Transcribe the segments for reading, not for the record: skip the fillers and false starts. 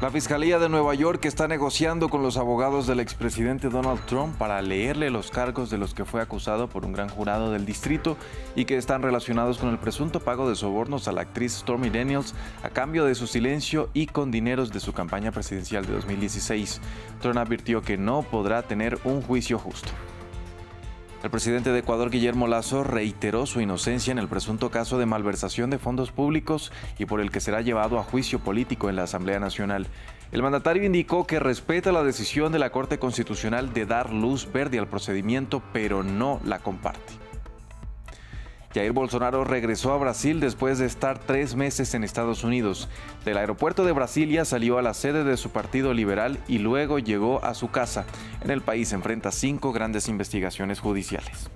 La Fiscalía de Nueva York está negociando con los abogados del expresidente Donald Trump para leerle los cargos de los que fue acusado por un gran jurado del distrito y que están relacionados con el presunto pago de sobornos a la actriz Stormy Daniels a cambio de su silencio y con dineros de su campaña presidencial de 2016. Trump advirtió que no podrá tener un juicio justo. El presidente de Ecuador, Guillermo Lasso, reiteró su inocencia en el presunto caso de malversación de fondos públicos y por el que será llevado a juicio político en la Asamblea Nacional. El mandatario indicó que respeta la decisión de la Corte Constitucional de dar luz verde al procedimiento, pero no la comparte. Jair Bolsonaro regresó a Brasil después de estar 3 meses en Estados Unidos. Del aeropuerto de Brasilia salió a la sede de su partido liberal y luego llegó a su casa. En el país enfrenta 5 grandes investigaciones judiciales.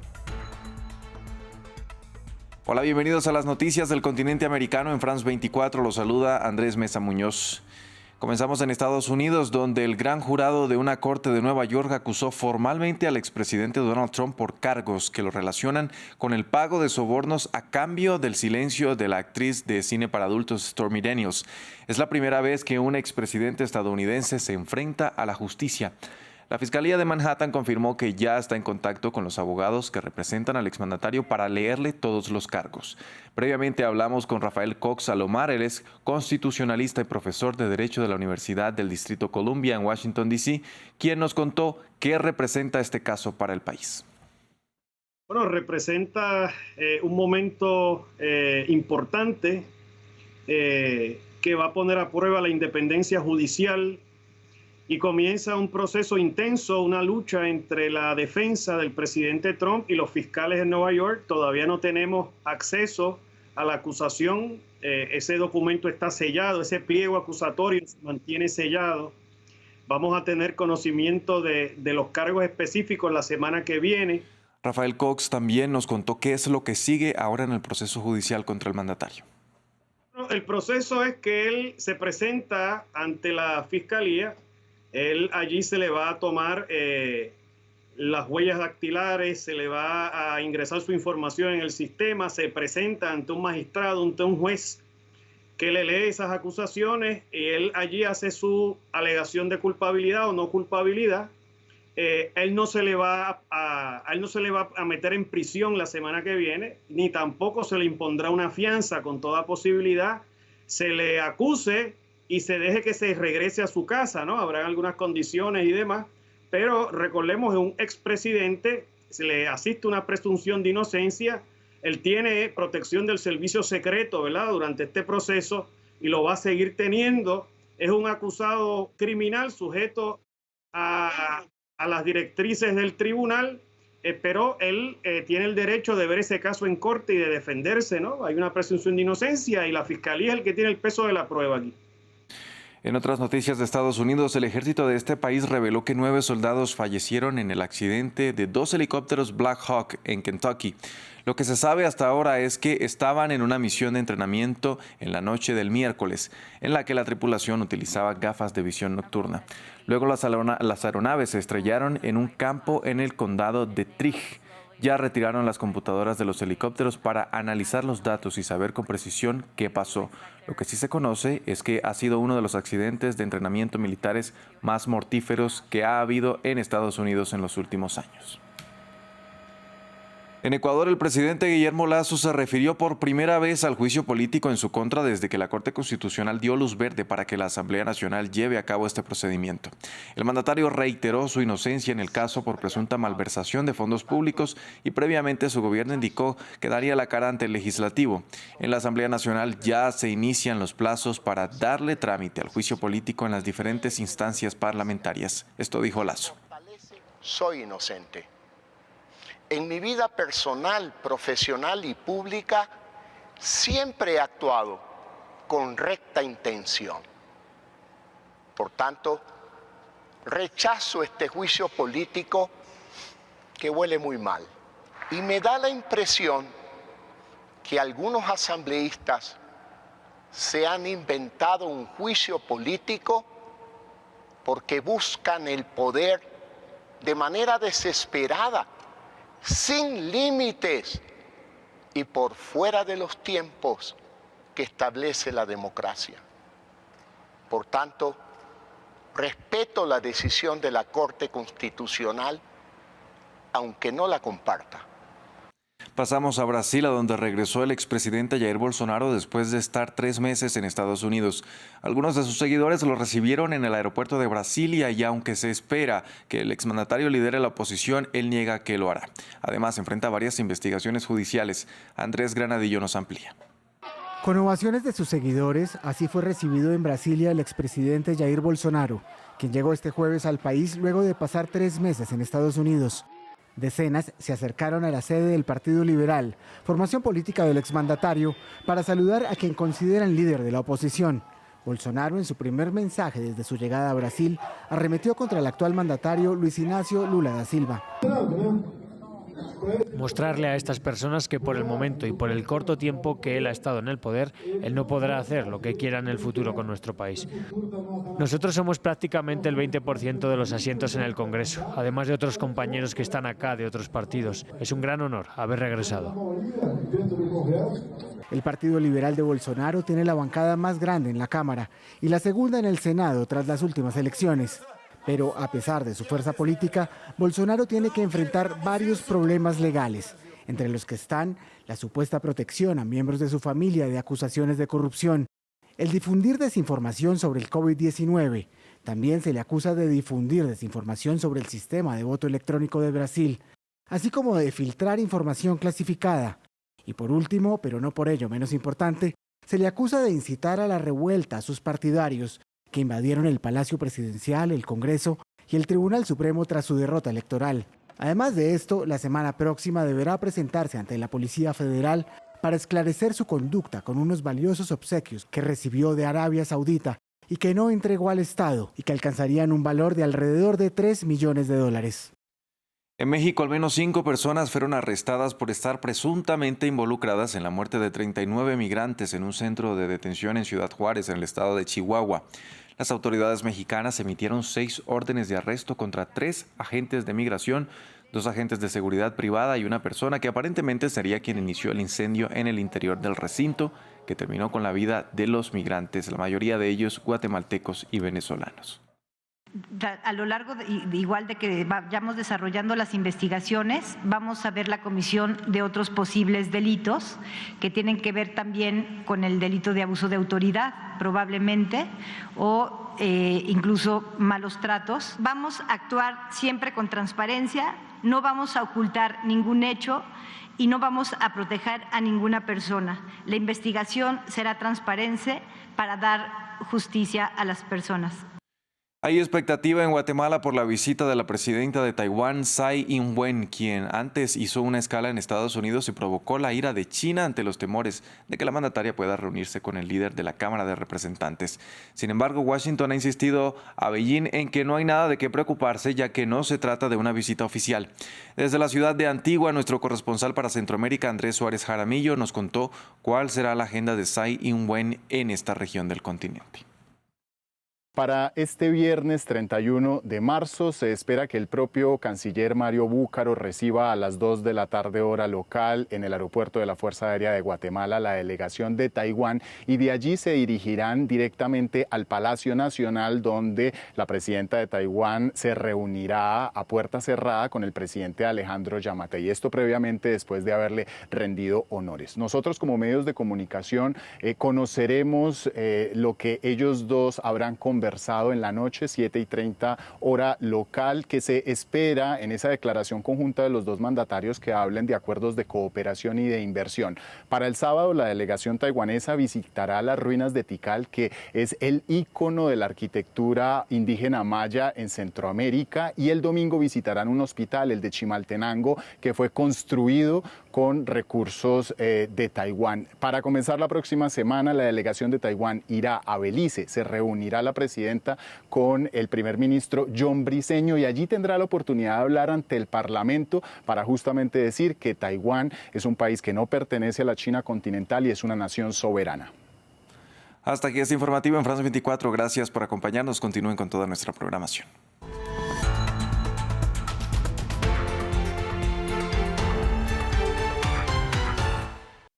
Hola, bienvenidos a las noticias del continente americano. En France 24 los saluda Andrés Mesa Muñoz. Comenzamos en Estados Unidos, donde el gran jurado de una corte de Nueva York acusó formalmente al expresidente Donald Trump por cargos que lo relacionan con el pago de sobornos a cambio del silencio de la actriz de cine para adultos Stormy Daniels. Es la primera vez que un expresidente estadounidense se enfrenta a la justicia. La Fiscalía de Manhattan confirmó que ya está en contacto con los abogados que representan al exmandatario para leerle todos los cargos. Previamente hablamos con Rafael Cox Salomar, él es constitucionalista y profesor de Derecho de la Universidad del Distrito Columbia en Washington, D.C., quien nos contó qué representa este caso para el país. Bueno, representa un momento importante que va a poner a prueba la independencia judicial y comienza un proceso intenso, una lucha entre la defensa del presidente Trump y los fiscales de Nueva York. Todavía no tenemos acceso a la acusación. Ese documento está sellado, ese pliego acusatorio se mantiene sellado. Vamos a tener conocimiento de los cargos específicos la semana que viene. Rafael Cox también nos contó qué es lo que sigue ahora en el proceso judicial contra el mandatario. El proceso es que él se presenta ante la fiscalía. Él allí se le va a tomar las huellas dactilares, se le va a ingresar su información en el sistema, se presenta ante un magistrado, ante un juez que le lee esas acusaciones y él allí hace su alegación de culpabilidad o no culpabilidad. Él no se le va a meter en prisión la semana que viene, ni tampoco se le impondrá una fianza. Con toda posibilidad se le acuse y se deje que se regrese a su casa, ¿no? Habrá algunas condiciones y demás, pero recordemos que un expresidente se le asiste una presunción de inocencia. Él tiene protección del servicio secreto, ¿verdad?, durante este proceso y lo va a seguir teniendo. Es un acusado criminal sujeto a las directrices del tribunal, pero él tiene el derecho de ver ese caso en corte y de defenderse, ¿no? Hay una presunción de inocencia y la fiscalía es el que tiene el peso de la prueba aquí. En otras noticias de Estados Unidos, el ejército de este país reveló que 9 soldados fallecieron en el accidente de 2 helicópteros Black Hawk en Kentucky. Lo que se sabe hasta ahora es que estaban en una misión de entrenamiento en la noche del miércoles, en la que la tripulación utilizaba gafas de visión nocturna. Luego las aeronaves se estrellaron en un campo en el condado de Trigg. Ya retiraron las computadoras de los helicópteros para analizar los datos y saber con precisión qué pasó. Lo que sí se conoce es que ha sido uno de los accidentes de entrenamiento militares más mortíferos que ha habido en Estados Unidos en los últimos años. En Ecuador, el presidente Guillermo Lasso se refirió por primera vez al juicio político en su contra desde que la Corte Constitucional dio luz verde para que la Asamblea Nacional lleve a cabo este procedimiento. El mandatario reiteró su inocencia en el caso por presunta malversación de fondos públicos y previamente su gobierno indicó que daría la cara ante el legislativo. En la Asamblea Nacional ya se inician los plazos para darle trámite al juicio político en las diferentes instancias parlamentarias. Esto dijo Lasso. Soy inocente. En mi vida personal, profesional y pública, siempre he actuado con recta intención. Por tanto, rechazo este juicio político que huele muy mal. Y me da la impresión que algunos asambleístas se han inventado un juicio político porque buscan el poder de manera desesperada, sin límites y por fuera de los tiempos que establece la democracia. Por tanto, respeto la decisión de la Corte Constitucional, aunque no la comparta. Pasamos a Brasil, a donde regresó el expresidente Jair Bolsonaro después de estar 3 meses en Estados Unidos. Algunos de sus seguidores lo recibieron en el aeropuerto de Brasilia y aunque se espera que el exmandatario lidere la oposición, él niega que lo hará. Además, enfrenta varias investigaciones judiciales. Andrés Granadillo nos amplía. Con ovaciones de sus seguidores, así fue recibido en Brasilia el expresidente Jair Bolsonaro, quien llegó este jueves al país luego de pasar 3 meses en Estados Unidos. Decenas se acercaron a la sede del Partido Liberal, formación política del exmandatario, para saludar a quien consideran líder de la oposición. Bolsonaro, en su primer mensaje desde su llegada a Brasil, arremetió contra el actual mandatario Luis Ignacio Lula da Silva. Mostrarle a estas personas que por el momento y por el corto tiempo que él ha estado en el poder, él no podrá hacer lo que quiera en el futuro con nuestro país. Nosotros somos prácticamente el 20% de los asientos en el Congreso, además de otros compañeros que están acá de otros partidos. Es un gran honor haber regresado. El Partido Liberal de Bolsonaro tiene la bancada más grande en la Cámara y la segunda en el Senado tras las últimas elecciones. Pero a pesar de su fuerza política, Bolsonaro tiene que enfrentar varios problemas legales, entre los que están la supuesta protección a miembros de su familia de acusaciones de corrupción, el difundir desinformación sobre el COVID-19. También se le acusa de difundir desinformación sobre el sistema de voto electrónico de Brasil, así como de filtrar información clasificada. Y por último, pero no por ello menos importante, se le acusa de incitar a la revuelta a sus partidarios, que invadieron el Palacio Presidencial, el Congreso y el Tribunal Supremo tras su derrota electoral. Además de esto, la semana próxima deberá presentarse ante la Policía Federal para esclarecer su conducta con unos valiosos obsequios que recibió de Arabia Saudita y que no entregó al Estado y que alcanzarían un valor de alrededor de $3 millones. En México, al menos 5 personas fueron arrestadas por estar presuntamente involucradas en la muerte de 39 migrantes en un centro de detención en Ciudad Juárez, en el estado de Chihuahua. Las autoridades mexicanas emitieron 6 órdenes de arresto contra 3 agentes de migración, 2 agentes de seguridad privada y una persona que aparentemente sería quien inició el incendio en el interior del recinto, que terminó con la vida de los migrantes, la mayoría de ellos guatemaltecos y venezolanos. A lo largo igual de que vayamos desarrollando las investigaciones, vamos a ver la comisión de otros posibles delitos que tienen que ver también con el delito de abuso de autoridad, probablemente, o incluso malos tratos. Vamos a actuar siempre con transparencia, no vamos a ocultar ningún hecho y no vamos a proteger a ninguna persona. La investigación será transparente para dar justicia a las personas. Hay expectativa en Guatemala por la visita de la presidenta de Taiwán, Tsai Ing-wen, quien antes hizo una escala en Estados Unidos y provocó la ira de China ante los temores de que la mandataria pueda reunirse con el líder de la Cámara de Representantes. Sin embargo, Washington ha insistido a Beijing en que no hay nada de qué preocuparse, ya que no se trata de una visita oficial. Desde la ciudad de Antigua, nuestro corresponsal para Centroamérica, Andrés Suárez Jaramillo, nos contó cuál será la agenda de Tsai Ing-wen en esta región del continente. Para este viernes 31 de marzo se espera que el propio canciller Mario Búcaro reciba a las 2 de la tarde hora local en el aeropuerto de la Fuerza Aérea de Guatemala la delegación de Taiwán y de allí se dirigirán directamente al Palacio Nacional, donde la presidenta de Taiwán se reunirá a puerta cerrada con el presidente Alejandro Yamatei. Esto previamente después de haberle rendido honores. Nosotros como medios de comunicación conoceremos lo que ellos dos habrán conversado en la noche, 7:30 hora local, que se espera en esa declaración conjunta de los dos mandatarios que hablen de acuerdos de cooperación y de inversión. Para el sábado, la delegación taiwanesa visitará las ruinas de Tikal, que es el ícono de la arquitectura indígena maya en Centroamérica, y el domingo visitarán un hospital, el de Chimaltenango, que fue construido con recursos de Taiwán. Para comenzar la próxima semana, la delegación de Taiwán irá a Belice, se reunirá la presidenta con el primer ministro John Briceño y allí tendrá la oportunidad de hablar ante el Parlamento para justamente decir que Taiwán es un país que no pertenece a la China continental y es una nación soberana. Hasta aquí este informativo en France 24. Gracias por acompañarnos. Continúen con toda nuestra programación.